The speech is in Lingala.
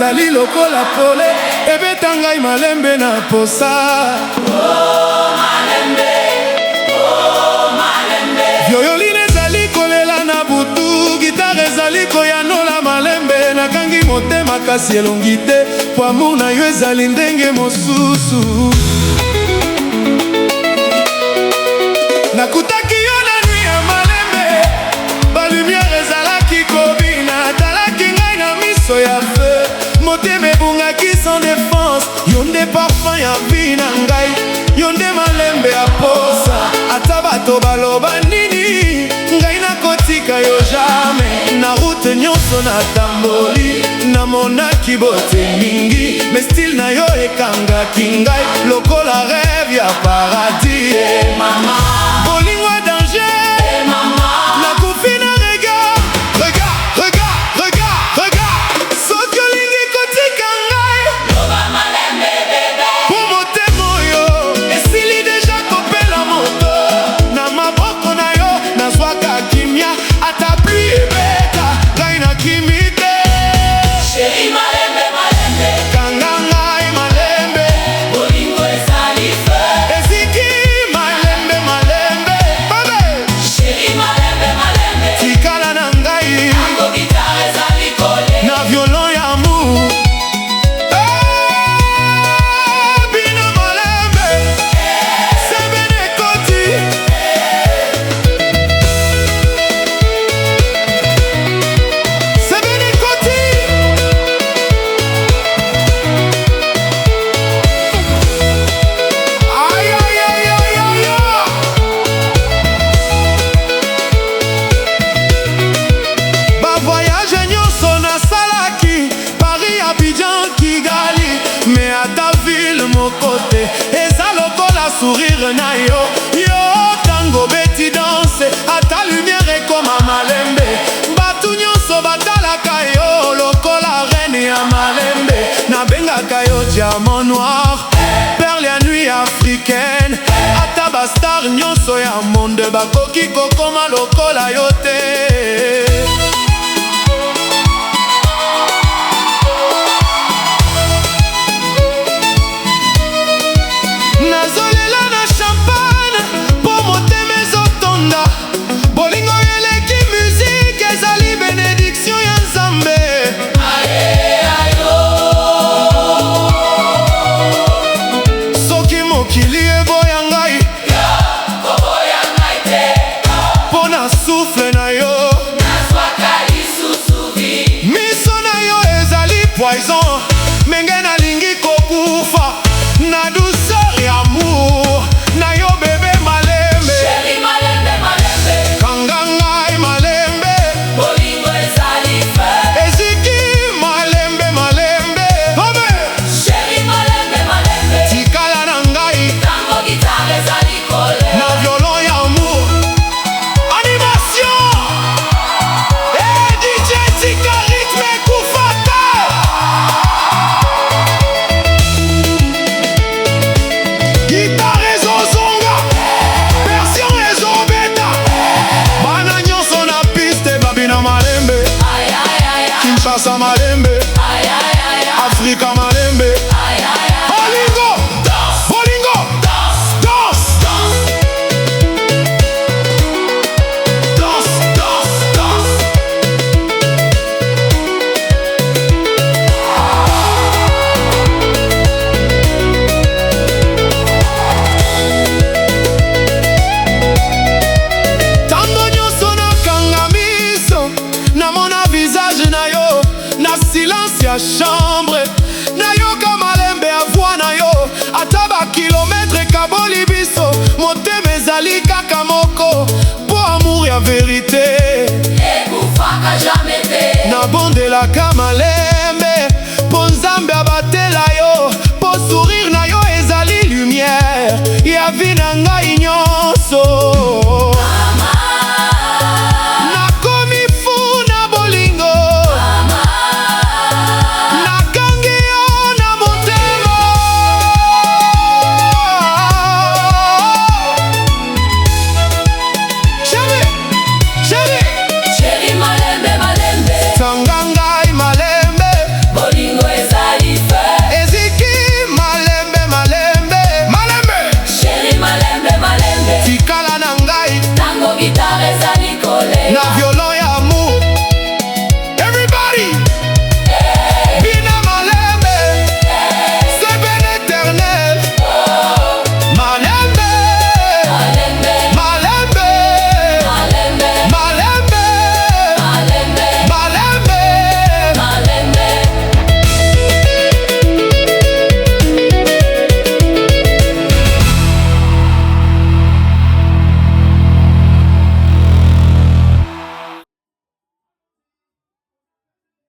ezali lokola pole ebeta ngai malembe na posa. Violine ezali kolela na butu, gitare ezali koyanola malembe. Nakangi motema kasi elongi te, po amour na yo ezali ndenge mosusu. Nakutaki yo na nuit ya malembe, balumière ezalaki kobina, atalaki ngai na miso ya feu. Motema ebungaki sans défense, yo nde parfum ya vi na ngai, yo nde malembe ya posa. Ata bato baloba nini, ngai nakotika yo jamais. Na route nyonso natamboli, namonaki bote mingi, mais style na yo ekangaki ngai lokola rêve ya paradis. Mama, bolingo danger, mama, nakufi na regard. Regarde, soki olingi kotika ngai, loba malembe bebe. Po motema oyo esili deja kopela moto, na maboko na yo nazwaka kimia, ata pluie ebeta ngai nakimi te. Chéri malembe, kanga ngai malembe, bolingo ezali feu. Eziki malembe, babe. Chéri malembe, tikala na ngai, tango gitare ezali kole, na violon ya amour. Bino malembe, sebene koti. Sebene koti. Aïe, aïe, aïe, aïe, aïe. Ba voyage nyonso nasalaki, Paris, Abidjan, Kigali, mais ata ville moko te eza lokola sourire na yo. Yo tango beti danse, ata lumière ekoma malembe. Batu nyonso batalaka yo lokola reine ya malembe. Nabengaka yo diamant noir, perle ya nuit africaine. Ata bastar nyonso ya monde bakoki kokoma lokola yo te. Nazolela na champagne, po motema ezotonda. Bolingo eleki musique, ezali bénédiction ya Nzambe. Soki mokili eboya ngai, po na souffle na yo, miso na yo ezali poison, menge nalingi kokufa na douceur ya amour na yo bebe malembe. Chéri malembe, Kanga ngai malembe, bolingo ezali feu. eziki malembe, babe. Chéri malembe, Tikala na ngai, tango gitare ezali kole, na violon ya amour. Animation, DJ tika rythme ekufata. Guitare ezozonga, version ezobeta. Bana nyonso na piste babina malembe, aïe aïe aïe aïe, Kinshasa malembe, aïe aïe aïe aïe, Afrika malembe. aïe aïe aïe. Bolingo, bolingo, danse. Tango nyonso nakanga miso, namona visage na yo, na silence ya chambre. Nayoka malembe ya voix na yo, ata bakilometre ekaboli biso. Motema ezali kaka moko, po amour ya vérité. Ekufaka jamais te. Nabondelaka malembe.